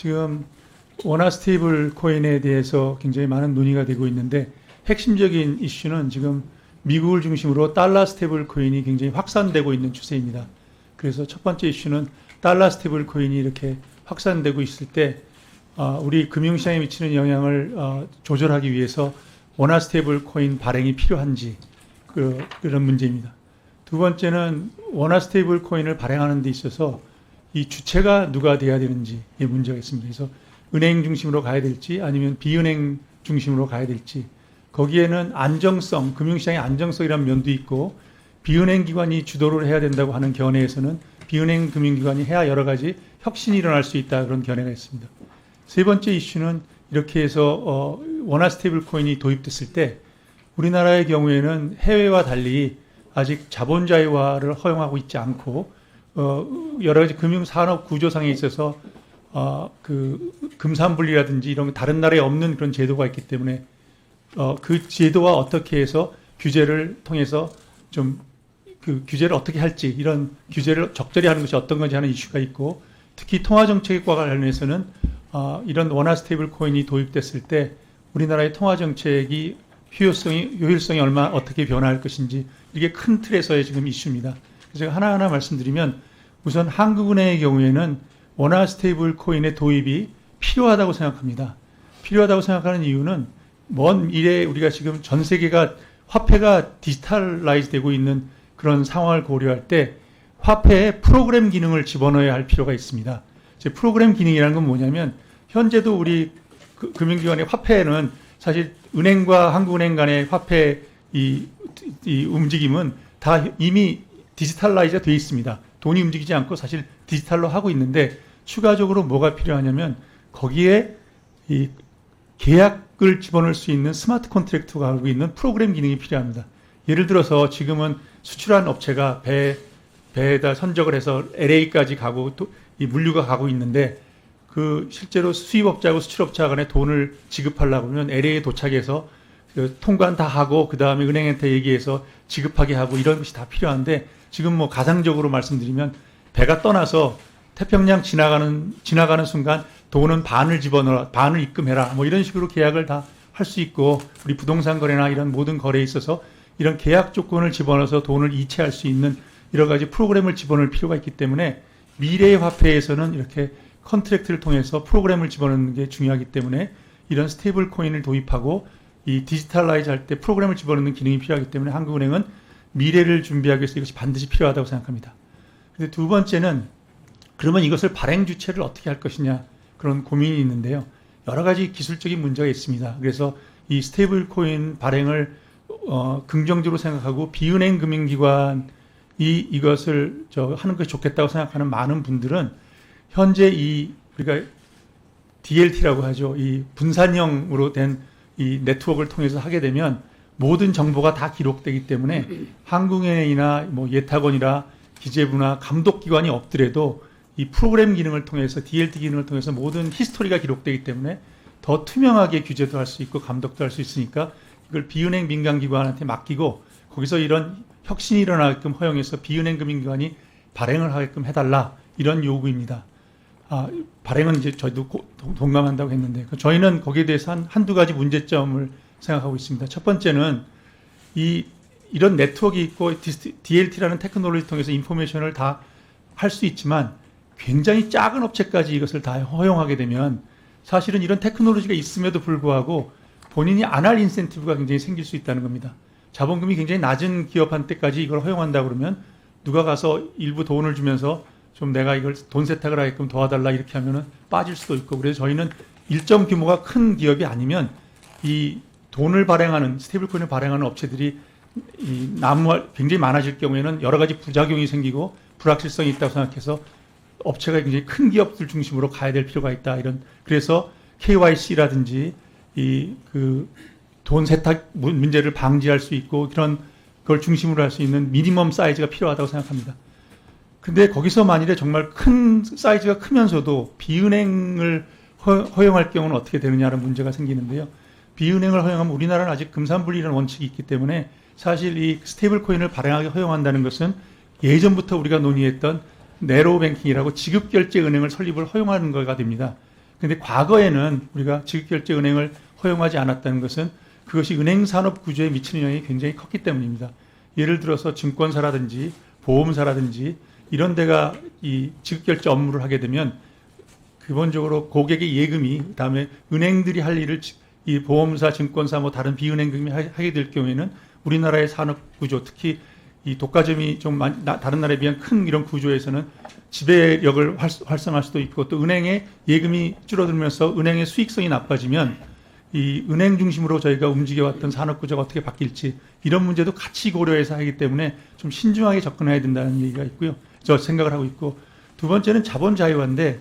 지금 원화 스테이블 코인에 대해서 굉장히 많은 논의가 되고 있는데 핵심적인 이슈는 지금 미국을 중심으로 달러 스테이블 코인이 굉장히 확산되고 있는 추세입니다. 그래서 첫 번째 이슈는 달러 스테이블 코인이 이렇게 확산되고 있을 때 우리 금융시장에 미치는 영향을 조절하기 위해서 원화 스테이블 코인 발행이 필요한지 그런 문제입니다. 두 번째는 원화 스테이블 코인을 발행하는 데 있어서 이 주체가 누가 돼야 되는지의 문제가 있습니다. 그래서 은행 중심으로 가야 될지 아니면 비은행 중심으로 가야 될지 거기에는 안정성, 금융시장의 안정성이라는 면도 있고 비은행 기관이 주도를 해야 된다고 하는 견해에서는 비은행 금융기관이 해야 여러 가지 혁신이 일어날 수 있다 그런 견해가 있습니다. 세 번째 이슈는 이렇게 해서 원화 스테이블 코인이 도입됐을 때 우리나라의 경우에는 해외와 달리 아직 자본 자유화를 허용하고 있지 않고 여러 가지 금융 산업 구조상에 있어서 그 금산분리라든지 이런 다른 나라에 없는 그런 제도가 있기 때문에 그 제도와 어떻게 해서 규제를 통해서 좀 그 규제를 어떻게 할지 이런 규제를 적절히 하는 것이 어떤 건지 하는 이슈가 있고 특히 통화정책과 관련해서는 이런 원화 스테이블 코인이 도입됐을 때 우리나라의 통화정책이 효율성이 어떻게 변화할 것인지 이게 큰 틀에서의 지금 이슈입니다. 그래서 제가 하나하나 말씀드리면 우선 한국은행의 경우에는 원화 스테이블 코인의 도입이 필요하다고 생각합니다. 필요하다고 생각하는 이유는 먼 미래에 우리가 지금 전 세계가 화폐가 디지털라이즈 되고 있는 그런 상황을 고려할 때 화폐에 프로그램 기능을 집어넣어야 할 필요가 있습니다. 프로그램 기능이라는 건 뭐냐면 현재도 우리 금융기관의 화폐는 사실 은행과 한국은행 간의 화폐 이 움직임은 다 이미 디지털라이즈가 되어 있습니다. 돈이 움직이지 않고 사실 디지털로 하고 있는데 추가적으로 뭐가 필요하냐면 거기에 이 계약을 집어넣을 수 있는 스마트 컨트랙트가 하고 있는 프로그램 기능이 필요합니다. 예를 들어서 지금은 수출한 업체가 배에다 선적을 해서 LA까지 가고 또 이 물류가 가고 있는데 그 실제로 수입업자하고 수출업자 간에 돈을 지급하려고 하면 LA에 도착해서 그 통관 다 하고 그 다음에 은행한테 얘기해서 지급하게 하고 이런 것이 다 필요한데 지금 뭐 가상적으로 말씀드리면 배가 떠나서 태평양 지나가는 순간 돈은 반을 집어넣어 반을 입금해라 뭐 이런 식으로 계약을 다 할 수 있고 우리 부동산 거래나 이런 모든 거래에 있어서 이런 계약 조건을 집어넣어서 돈을 이체할 수 있는 여러 가지 프로그램을 집어넣을 필요가 있기 때문에 미래의 화폐에서는 이렇게 컨트랙트를 통해서 프로그램을 집어넣는 게 중요하기 때문에 이런 스테이블 코인을 도입하고 이 디지털라이즈 할 때 프로그램을 집어넣는 기능이 필요하기 때문에 한국은행은 미래를 준비하기 위해서 이것이 반드시 필요하다고 생각합니다. 근데 두 번째는 그러면 이것을 발행 주체를 어떻게 할 것이냐 그런 고민이 있는데요. 여러 가지 기술적인 문제가 있습니다. 그래서 이 스테이블 코인 발행을 긍정적으로 생각하고 비은행 금융기관이 이것을 하는 것이 좋겠다고 생각하는 많은 분들은 현재 우리가 DLT라고 하죠. 이 분산형으로 된 이 네트워크를 통해서 하게 되면 모든 정보가 다 기록되기 때문에 한국은행이나 뭐 예탁원이나 기재부나 감독기관이 없더라도 이 프로그램 기능을 통해서 DLT 기능을 통해서 모든 히스토리가 기록되기 때문에 더 투명하게 규제도 할 수 있고 감독도 할 수 있으니까 이걸 비은행 민간기관한테 맡기고 거기서 이런 혁신이 일어나게끔 허용해서 비은행 금융기관이 발행을 하게끔 해달라 이런 요구입니다. 발행은 이제 저희도 동감한다고 했는데 저희는 거기에 대해서 한두 가지 문제점을 생각하고 있습니다. 첫 번째는 이런 네트워크가 있고 DLT라는 테크놀로지 통해서 인포메이션을 다 할 수 있지만 굉장히 작은 업체까지 이것을 다 허용하게 되면 사실은 이런 테크놀로지가 있음에도 불구하고 본인이 안 할 인센티브가 굉장히 생길 수 있다는 겁니다. 자본금이 굉장히 낮은 기업한테까지 이걸 허용한다 그러면 누가 가서 일부 돈을 주면서 좀 내가 이걸 돈 세탁을 하게끔 도와달라 이렇게 하면은 빠질 수도 있고 그래서 저희는 일정 규모가 큰 기업이 아니면 이 돈을 발행하는 스테이블 코인을 발행하는 업체들이 굉장히 많아질 경우에는 여러 가지 부작용이 생기고 불확실성이 있다고 생각해서 업체가 굉장히 큰 기업들 중심으로 가야 될 필요가 있다 그래서 KYC라든지 돈 세탁 문제를 방지할 수 있고 그런 걸 중심으로 할 수 있는 미니멈 사이즈가 필요하다고 생각합니다. 근데 거기서 만일에 정말 큰 사이즈가 크면서도 비은행을 허용할 경우는 어떻게 되느냐는 문제가 생기는데요. 비은행을 허용하면 우리나라는 아직 금산분리라는 원칙이 있기 때문에 사실 이 스테이블 코인을 발행하게 허용한다는 것은 예전부터 우리가 논의했던 네로우 뱅킹이라고 지급결제 은행을 설립을 허용하는 거가 됩니다. 그런데 과거에는 우리가 지급결제은행을 허용하지 않았다는 것은 그것이 은행 산업 구조에 미치는 영향이 굉장히 컸기 때문입니다. 예를 들어서 증권사라든지 보험사라든지 이런 데가 이 지급결제 업무를 하게 되면 기본적으로 고객의 예금이 그다음에 은행들이 할 일을 이 보험사, 증권사 뭐 다른 비은행금이 하게 될 경우에는 우리나라의 산업 구조, 특히 이 독과점이 좀 다른 나라에 비한 큰 이런 구조에서는 지배력을 활성화할 수도 있고 또 은행의 예금이 줄어들면서 은행의 수익성이 나빠지면 이 은행 중심으로 저희가 움직여왔던 산업 구조가 어떻게 바뀔지 이런 문제도 같이 고려해서 하기 때문에 좀 신중하게 접근해야 된다는 얘기가 있고요. 저 생각을 하고 있고 두 번째는 자본 자유화인데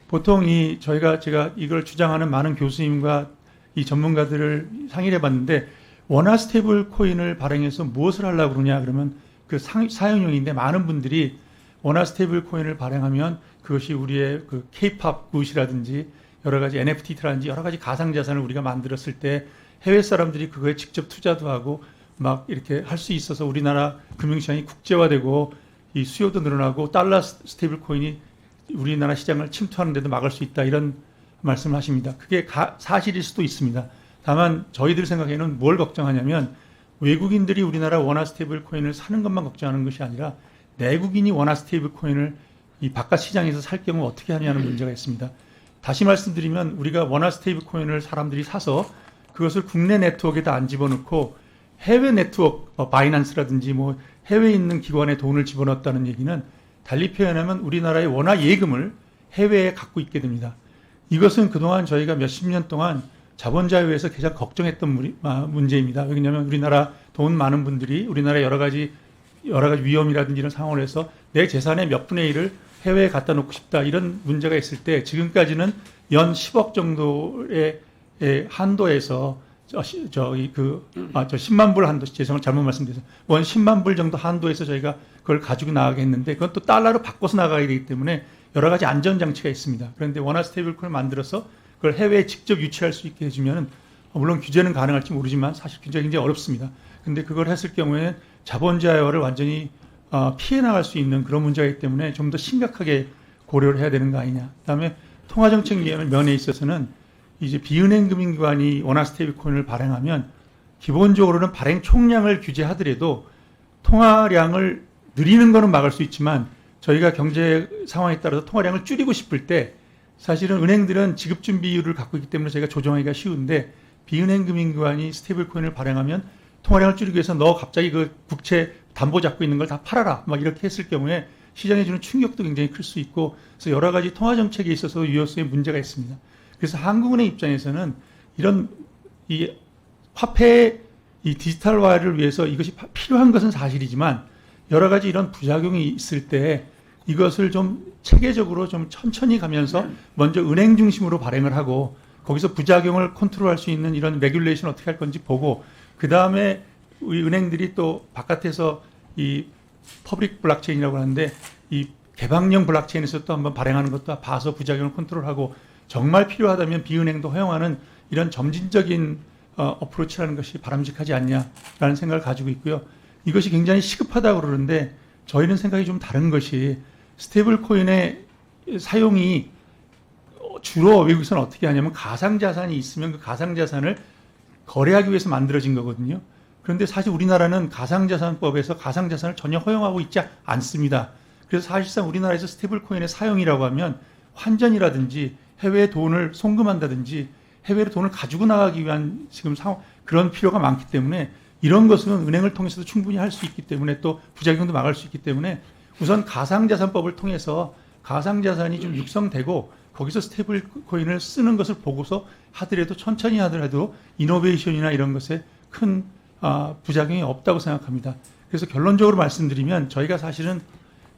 보통 제가 이걸 주장하는 많은 교수님과 이 전문가들을 상의를 해봤는데 원화 스테이블 코인을 발행해서 무엇을 하려고 그러냐 그러면 그 사용용인데 많은 분들이 원화 스테이블 코인을 발행하면 그것이 우리의 그 K-팝 굿이라든지 여러 가지 NFT라든지 여러 가지 가상자산을 우리가 만들었을 때 해외 사람들이 그거에 직접 투자도 하고 막 이렇게 할 수 있어서 우리나라 금융시장이 국제화되고 이 수요도 늘어나고 달러 스테이블 코인이 우리나라 시장을 침투하는데도 막을 수 있다 이런 말씀을 하십니다. 그게 사실일 수도 있습니다. 다만 저희들 생각에는 뭘 걱정하냐면 외국인들이 우리나라 원화 스테이블 코인을 사는 것만 걱정하는 것이 아니라 내국인이 원화 스테이블 코인을 이 바깥 시장에서 살 경우 어떻게 하냐는 문제가 있습니다. 다시 말씀드리면 우리가 원화 스테이블 코인을 사람들이 사서 그것을 국내 네트워크에다 안 집어넣고 해외 네트워크, 바이낸스라든지 뭐 해외에 있는 기관에 돈을 집어넣었다는 얘기는 달리 표현하면 우리나라의 원화 예금을 해외에 갖고 있게 됩니다. 이것은 그동안 저희가 몇십 년 동안 자본 자유에서 가장 걱정했던 문제입니다. 왜냐하면 우리나라 돈 많은 분들이 우리나라의 여러 가지 위험이라든지 이런 상황을 해서 내 재산의 몇 분의 1을 해외에 갖다 놓고 싶다 이런 문제가 있을 때 지금까지는 연 10억 정도의 한도에서 10만 불 한도, 죄송합니다. 잘못 말씀드려서 원 10만 불 정도 한도에서 저희가 그걸 가지고 나가게 했는데 그건 또 달러로 바꿔서 나가야 되기 때문에 여러 가지 안전장치가 있습니다. 그런데 원화 스테이블 코인을 만들어서 그걸 해외에 직접 유치할 수 있게 해주면 물론 규제는 가능할지 모르지만 사실 굉장히 어렵습니다. 근데 그걸 했을 경우에는 자본 자유화를 완전히 피해 나갈 수 있는 그런 문제가 있기 때문에 좀 더 심각하게 고려를 해야 되는 거 아니냐. 그다음에 통화정책 면에 있어서는 이제 비은행 금융기관이 원화 스테이블 코인을 발행하면 기본적으로는 발행 총량을 규제하더라도 통화량을 늘리는 거는 막을 수 있지만 저희가 경제 상황에 따라서 통화량을 줄이고 싶을 때 사실은 은행들은 지급 준비율을 갖고 있기 때문에 저희가 조정하기가 쉬운데 비은행 금융기관이 스테이블 코인을 발행하면 통화량을 줄이기 위해서 너 갑자기 그 국채 담보 잡고 있는 걸 다 팔아라 막 이렇게 했을 경우에 시장에 주는 충격도 굉장히 클 수 있고 그래서 여러 가지 통화 정책에 있어서 유효성에 문제가 있습니다. 그래서 한국은행 입장에서는 이런 이 화폐의 이 디지털화를 위해서 이것이 필요한 것은 사실이지만 여러 가지 이런 부작용이 있을 때 이것을 좀 체계적으로 좀 천천히 가면서 먼저 은행 중심으로 발행을 하고 거기서 부작용을 컨트롤할 수 있는 이런 레귤레이션 어떻게 할 건지 보고 그 다음에 우리 은행들이 또 바깥에서 이 퍼블릭 블록체인이라고 하는데 이 개방형 블록체인에서 또 한번 발행하는 것도 봐서 부작용을 컨트롤하고 정말 필요하다면 비은행도 허용하는 이런 점진적인 어프로치라는 것이 바람직하지 않냐라는 생각을 가지고 있고요. 이것이 굉장히 시급하다고 그러는데 저희는 생각이 좀 다른 것이 스테이블 코인의 사용이 주로 외국에서는 어떻게 하냐면 가상자산이 있으면 그 가상자산을 거래하기 위해서 만들어진 거거든요. 그런데 사실 우리나라는 가상자산법에서 가상자산을 전혀 허용하고 있지 않습니다. 그래서 사실상 우리나라에서 스테이블 코인의 사용이라고 하면 환전이라든지 해외에 돈을 송금한다든지 해외로 돈을 가지고 나가기 위한 지금 그런 필요가 많기 때문에 이런 것은 은행을 통해서도 충분히 할 수 있기 때문에 또 부작용도 막을 수 있기 때문에 우선 가상자산법을 통해서 가상자산이 좀 육성되고 거기서 스테이블 코인을 쓰는 것을 보고서 하더라도 천천히 하더라도 이노베이션이나 이런 것에 큰 부작용이 없다고 생각합니다. 그래서 결론적으로 말씀드리면 저희가 사실은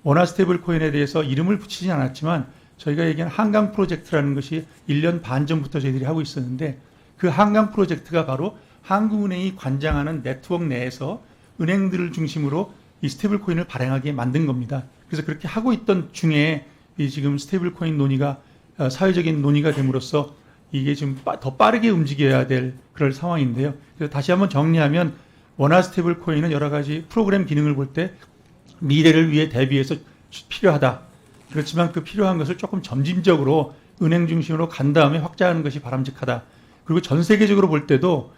원화 스테이블 코인에 대해서 이름을 붙이지 않았지만 저희가 얘기한 한강 프로젝트라는 것이 1년 반 전부터 저희들이 하고 있었는데 그 한강 프로젝트가 바로 한국은행이 관장하는 네트워크 내에서 은행들을 중심으로 이 스테이블 코인을 발행하게 만든 겁니다. 그래서 그렇게 하고 있던 중에 이 지금 스테이블 코인 논의가 사회적인 논의가 됨으로써 이게 좀 더 빠르게 움직여야 될 그럴 상황인데요. 그래서 다시 한번 정리하면 원화 스테이블 코인은 여러 가지 프로그램 기능을 볼 때 미래를 위해 대비해서 필요하다. 그렇지만 그 필요한 것을 조금 점진적으로 은행 중심으로 간 다음에 확장하는 것이 바람직하다. 그리고 전 세계적으로 볼 때도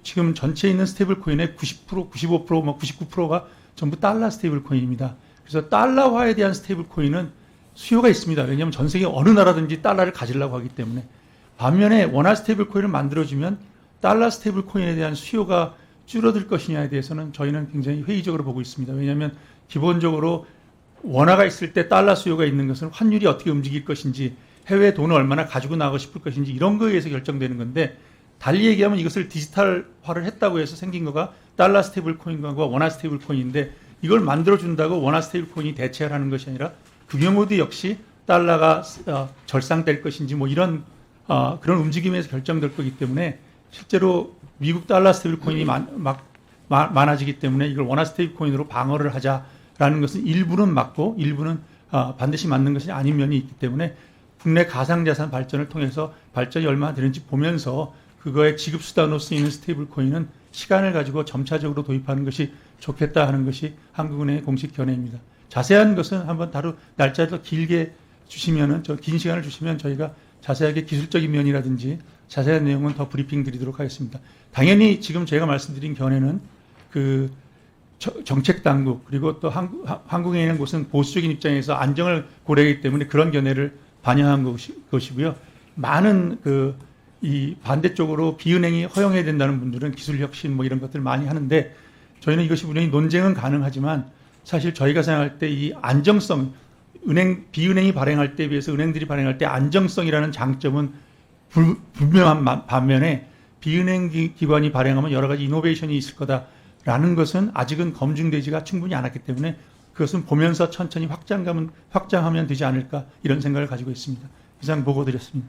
지금 전체에 있는 스테이블 코인의 90%, 95%, 뭐 99%가 전부 달러 스테이블 코인입니다. 그래서 달러화에 대한 스테이블 코인은 수요가 있습니다. 왜냐하면 전 세계 어느 나라든지 달러를 가지려고 하기 때문에. 반면에 원화 스테이블 코인을 만들어주면 달러 스테이블 코인에 대한 수요가 줄어들 것이냐에 대해서는 저희는 굉장히 회의적으로 보고 있습니다. 왜냐하면 기본적으로 원화가 있을 때 달러 수요가 있는 것은 환율이 어떻게 움직일 것인지, 해외 돈을 얼마나 가지고 나가고 싶을 것인지 이런 거에 의해서 결정되는 건데, 달리 얘기하면 이것을 디지털화를 했다고 해서 생긴 거가 달러 스테이블 코인과 원화 스테이블 코인인데, 이걸 만들어준다고 원화 스테이블 코인이 대체하라는 것이 아니라 그 경우도 역시 달러가 절상될 것인지 뭐 이런 그런 움직임에서 결정될 거기 때문에, 실제로 미국 달러 스테이블 코인이 많아지기 때문에 이걸 원화 스테이블 코인으로 방어를 하자라는 것은 일부는 맞고 일부는 반드시 맞는 것이 아닌 면이 있기 때문에, 국내 가상자산 발전을 통해서 발전이 얼마나 되는지 보면서 그거의 지급수단으로 쓰이는 스테이블 코인은 시간을 가지고 점차적으로 도입하는 것이 좋겠다 하는 것이 한국은행의 공식 견해입니다. 자세한 것은 한번 날짜를 더 길게 주시면은, 긴 시간을 주시면 저희가 자세하게 기술적인 면이라든지 자세한 내용은 더 브리핑 드리도록 하겠습니다. 당연히 지금 제가 말씀드린 견해는 그 정책 당국, 그리고 또 한국은행이라는 곳은 보수적인 입장에서 안정을 고려하기 때문에 그런 견해를 반영한 것이고요. 많은 이 반대쪽으로 비은행이 허용해야 된다는 분들은 기술 혁신 뭐 이런 것들 많이 하는데, 저희는 이것이 분명히 논쟁은 가능하지만 사실 저희가 생각할 때 이 안정성, 비은행이 발행할 때에 비해서 은행들이 발행할 때 안정성이라는 장점은 분명한 반면에, 비은행 기관이 발행하면 여러 가지 이노베이션이 있을 거다라는 것은 아직은 검증되지가 충분히 않았기 때문에, 그것은 보면서 천천히 확장하면 되지 않을까 이런 생각을 가지고 있습니다. 이상 보고 드렸습니다.